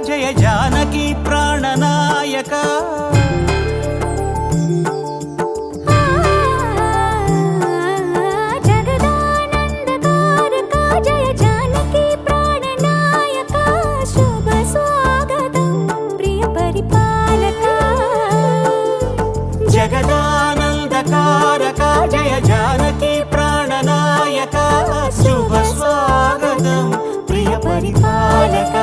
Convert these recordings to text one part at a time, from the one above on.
జయ జానకి ప్రాణనాయక జగదానందకారక జయ జానకి ప్రాణనాయక శుభ స్వాగతం ప్రియ పరిపాలక జగదానందకారక జయ జానకి ప్రాణనాయక శుభ స్వాగతం ప్రియ పరిపాలక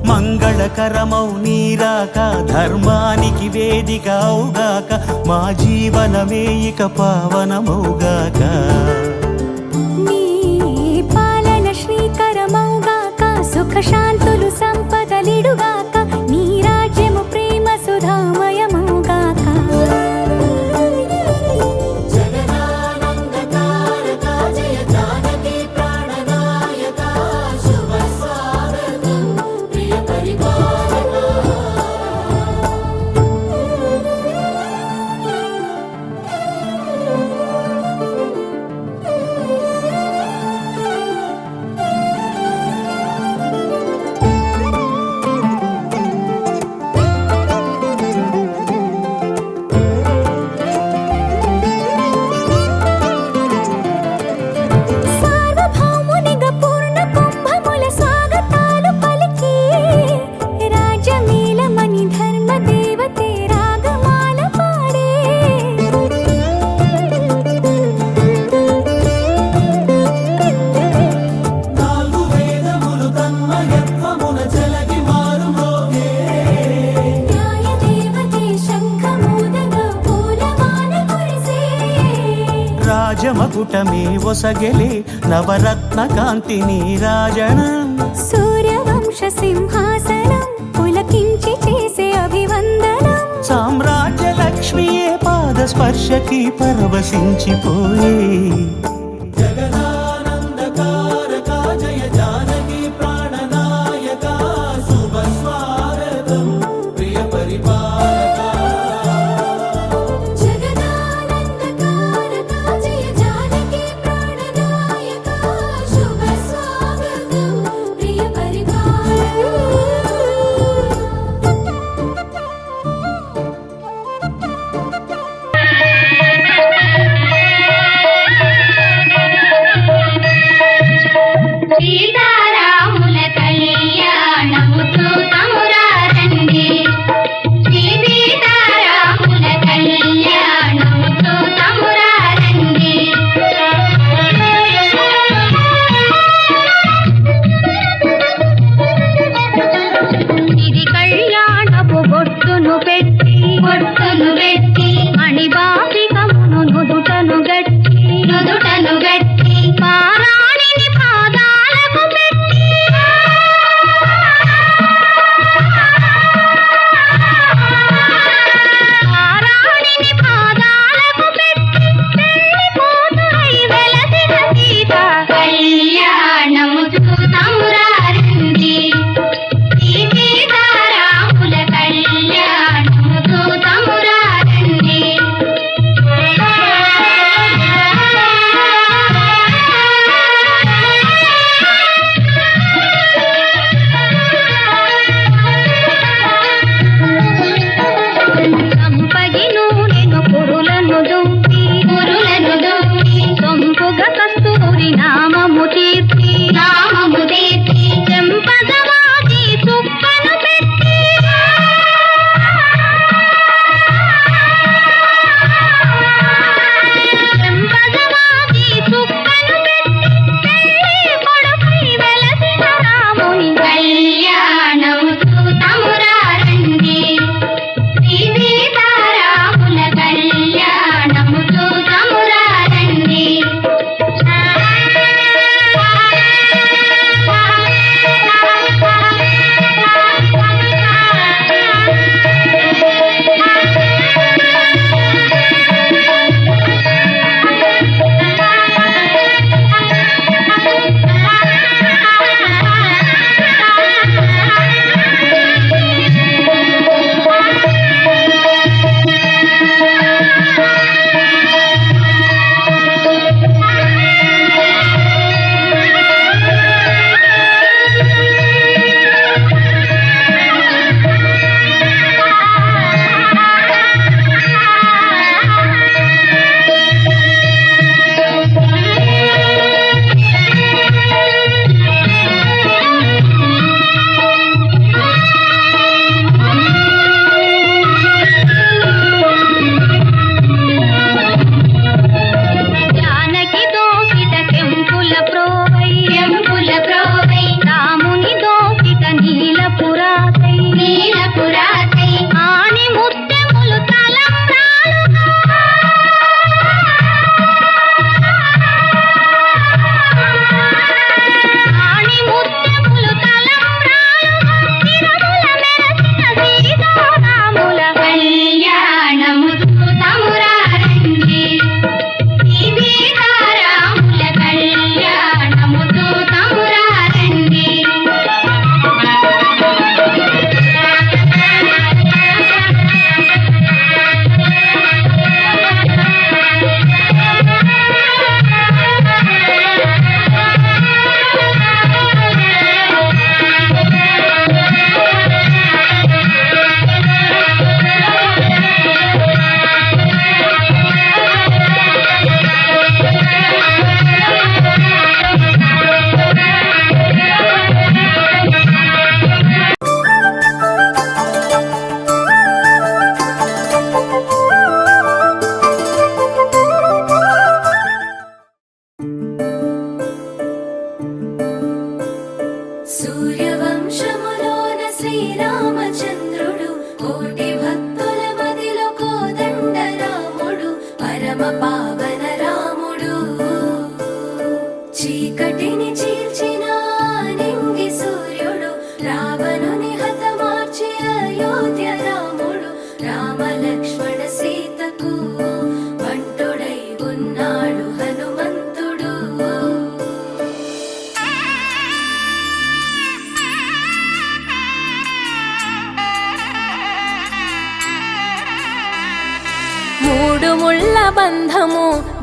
మంగళకరమౌ నీరాక ధర్మానికి వేదిక అవుగాక మా జీవనమే ఇక పావనమౌగాక నీ పాలన శ్రీకరమౌగాక సుఖ శాంతులు సంపదలిడుగాక నీ రాజ్యము ప్రేమ సుధామయమౌగాక రాజమకుటమే ఒసగెలే నవరత్న కాంతి నీరాజనం సూర్యవంశ సింహాసనం పులకించి చేసే అభివందనం సామ్రాజ్య లక్ష్మియే పాద స్పర్శకి పరవశించిపోయే జగదానందకారక జయ జానకి ప్రాణనాయక శుభ స్వాగతం ప్రియ పరిపాలక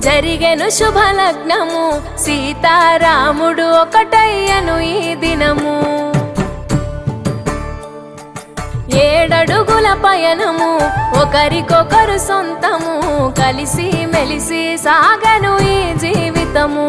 జరిగెను శుభలగ్నము, సీతారాముడు ఒకటయ్యను ఈ దినము. 7 అడుగుల పయనము, ఒకరికొకరు సొంతము, కలిసి మెలిసి సాగను ఈ జీవితము.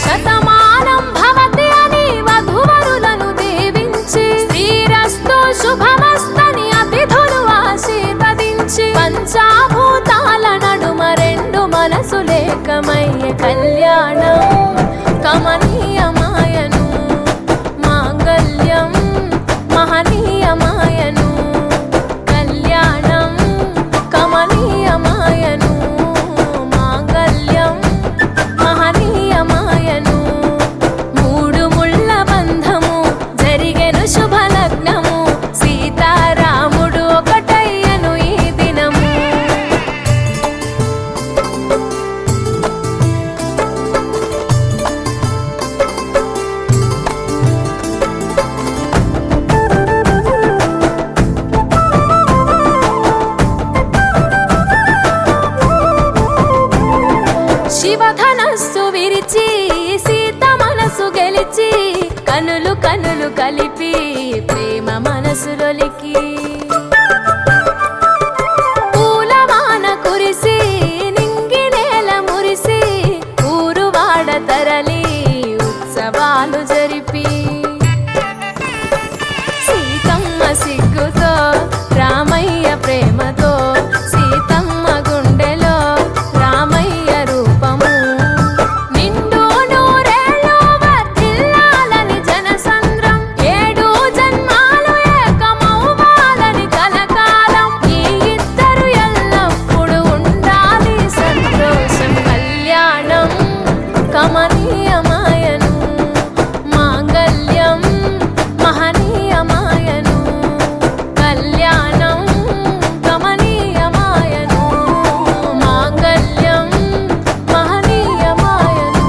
శతమానం భవతి అని వధువరులను దీవించి, శ్రీరస్తు శుభమస్తని అతిథులు ఆశీర్వదించి, పంచాభూతాల నడుమ 2 మనసులేకమయ్యే కళ్యాణం కమనీయమాయను, మాంగళ్యం మహనీయమాయను. కళ్యాణం కమనీయమాయను, మాంగళ్యం మహనీయమాయను. 3 ముళ్ళ బంధము, జరిగెను శుభలగ్నము, సీతారాముడు ఒకటయ్యను ఈ దినము. శివధనస్సు విరిచి, సీత మనసు గెలిచి, కనులు కనులు కలిపి, ప్రేమ మనసులొలికి. పూలవాన కురిసి, నింగి నేల మురిసి, ఊరువాడ తరలి ఉత్సవాలు జరిపి, సీతమ్మ సిగ్గుతో రామయ్య ప్రేమతో, సీతమ్మ గుండెలో రామయ్య రూపము. నిండు నూరేళ్ళు వర్ధిల్లాలని జనసంద్రం, 7 జన్మాలు ఏకమవ్వాలని కలకాలం, ఈ ఇద్దరు ఎల్లప్పుడూ ఉండాలి సంతోషం. కళ్యాణం కమనీయమాయను, మాంగళ్యం మహనీయమాయను. కళ్యాణం కమనీయమాయను, మాంగళ్యం మహనీయమాయను.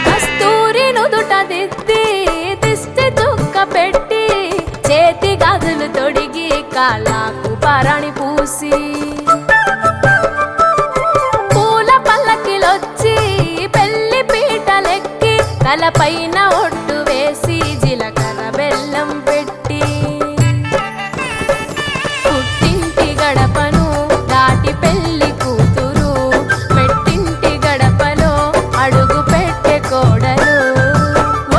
కస్తూరి నుదుట దిద్ది, దిష్టి చుక్క పెట్టి, చేతి గాజులు తొడిగి, కాళ్ళకు పరణి పూసి, పూల పల్లకిలొచ్చి, పెళ్లి పీటలెక్కి, తలపైన ఒట్టు వేసి, జీలకర్ర బెల్లం పెట్టి, పుట్టింటి గడపను దాటి పెళ్లి కూతురు, మెట్టింటి గడపలో అడుగు పెట్టే కోడలు.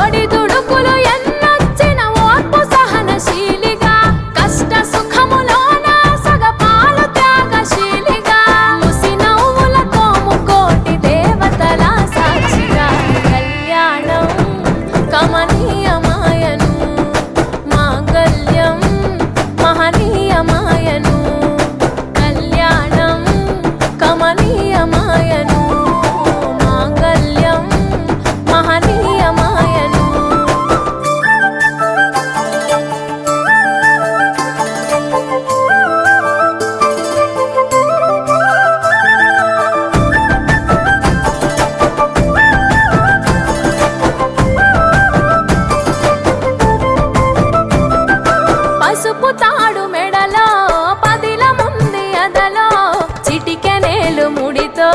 ఒడిదుడుకులు ఎన్నొచ్చిన ఓర్పు సహనశీలిగా, కష్ట సుఖములోన సగపాలు త్యాగశీలిగా, ముసి నవ్వులతో ముకోటి దేవతల సాక్షిగా. కళ్యాణం కమనీయమాయను, మాంగళ్యం మహనీయమాయను. కళ్యాణం కమనీయమాయను, మాంగళ్యం మహనీయమాయను. పసుపు తాడు మెడలో, పదిల ముంది అదలో, చిటికెనేలు ముడితో,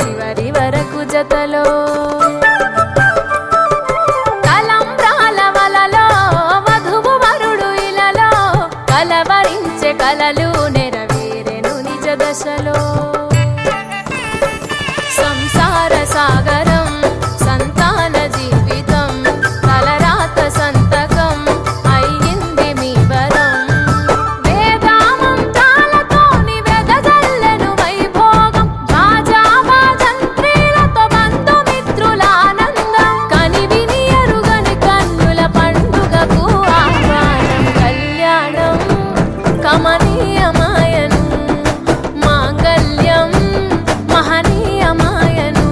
చివరి వరకు జతలో. తలంబ్రాల వలలో, వధువు వరుడు ఇలలో, కలవరించే కలలు నెరవేరెను నిజ దశలో. సంసార సాగరం సంతాన జీవితం, తలరాత సంతకం అయ్యింది మీ వరం. వేదామంత్రాలతోని వెదజల్లెను వైభోగం, భాజావాజంత్రీలతో బంధుమిత్రుల ఆనందం, కనివిని ఎరుగని కన్నుల పండుగకు ఆహ్వానం. కళ్యాణం కమనీయమాయను, మాంగళ్యం మహనీయమాయను.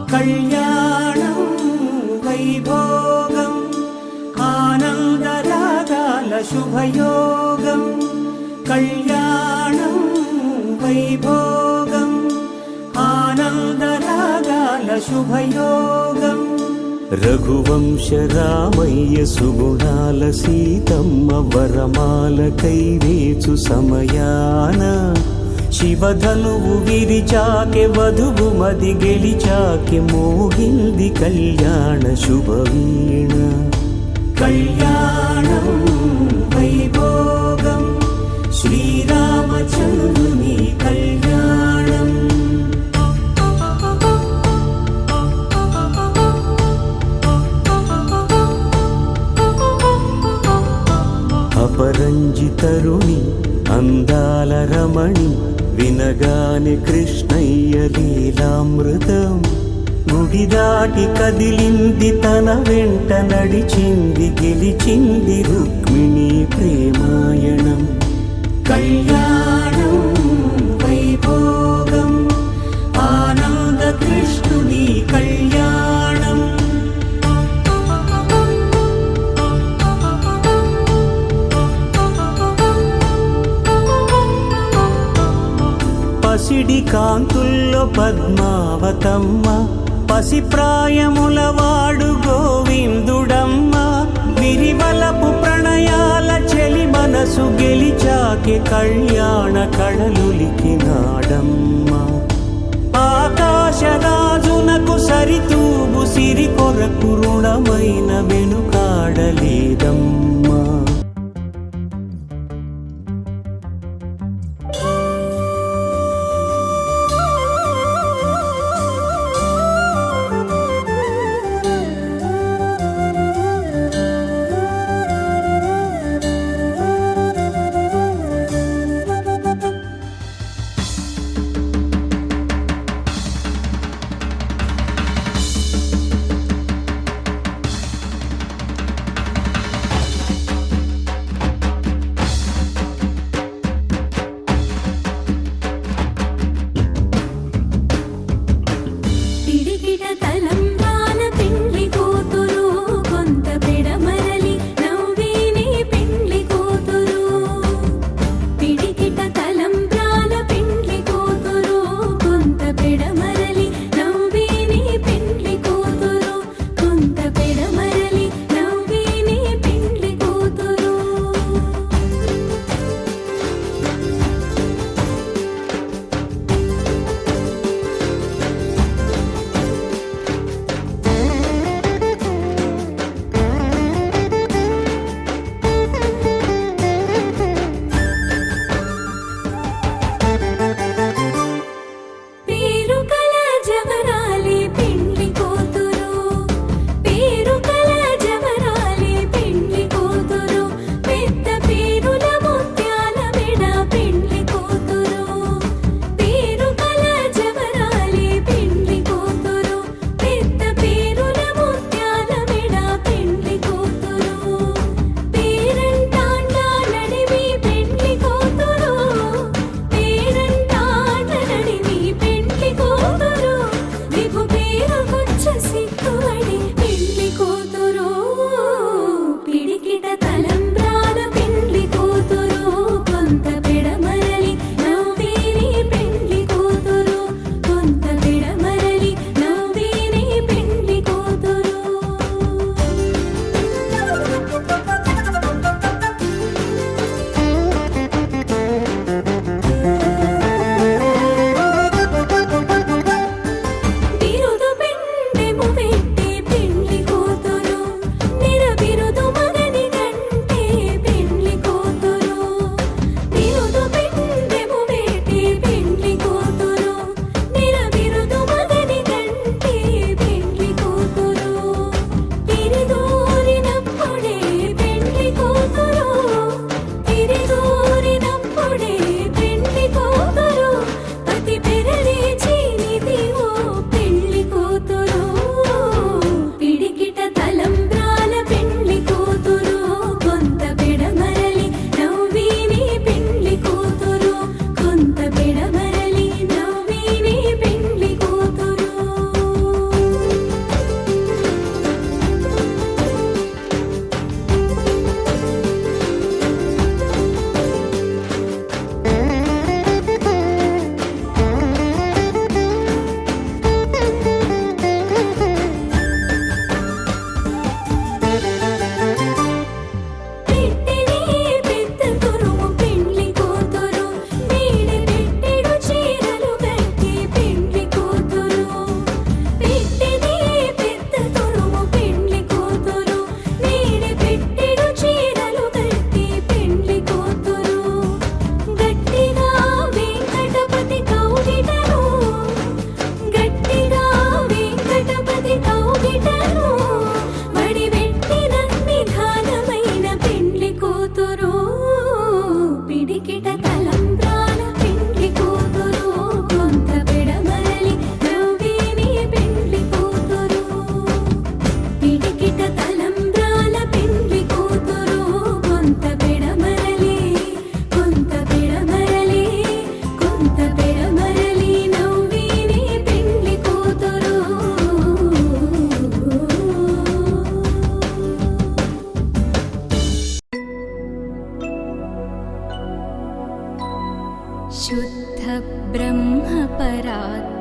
కళ్యాణం వైభోగం ఆనందరాగాల శుభయోగం కళ్యాణం వైభోగం ఆనందరాగాల శుభయోగం రఘువంశ రామయ్య సుగుణాల సీతమ్మ వరమాల కైవేచు సమయాన శివధనువు విరిచాకె వధువు మది గెలిచాకె మోగింది కళ్యాణ శుభవీణ కళ్యాణం వైభోగం శ్రీరామచంద్రుని కళ్యాణం అపరంజి తరుణి అందాల రమణి వినగానే కృష్ణయ్య లీలామృతం గుడి దాటి కదిలింది తన వెంట నడిచింది గెలిచింది రుక్మిణి ప్రేమాయణం కళ్యాణం వైభోగం ఆనంద కృష్ణుని కళ్యాణం పసిడి కాంతుల్లో పద్మావతమ్మ పసిప్రాయముల వాడు గోవిందుడమ్మ విరివలపు ప్రణయాల చెలి మనసు గెలిచాకె కళ్యాణ కళలులికినాడమ్మ ఆకాశరాజునకు సరితూగు సిరి కొరకు రుణమైన వెనుకాడలేదమ్మా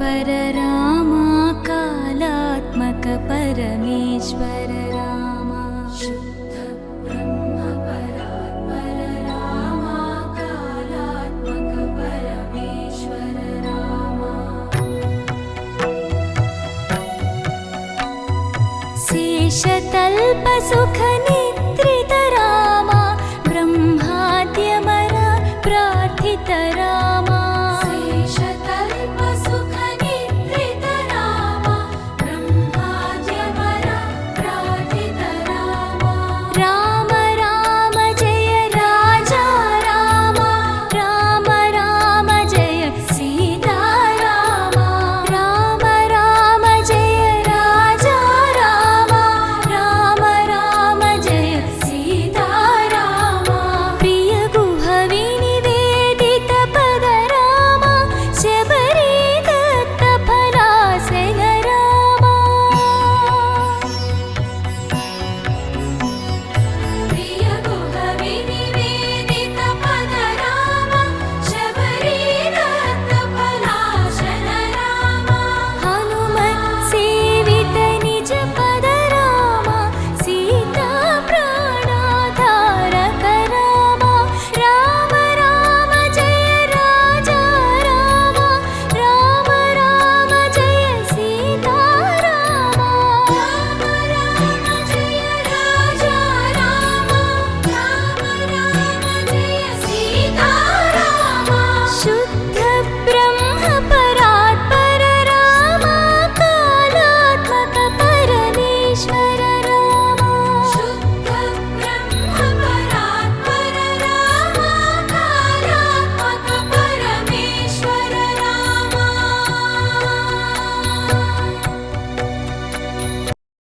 पर रामा कालात्मक परमेश्वर रामा शुद्ध ब्रह्म परात्पर रामा कालात्मक परमेश्वर रामा शेषतल्प सुख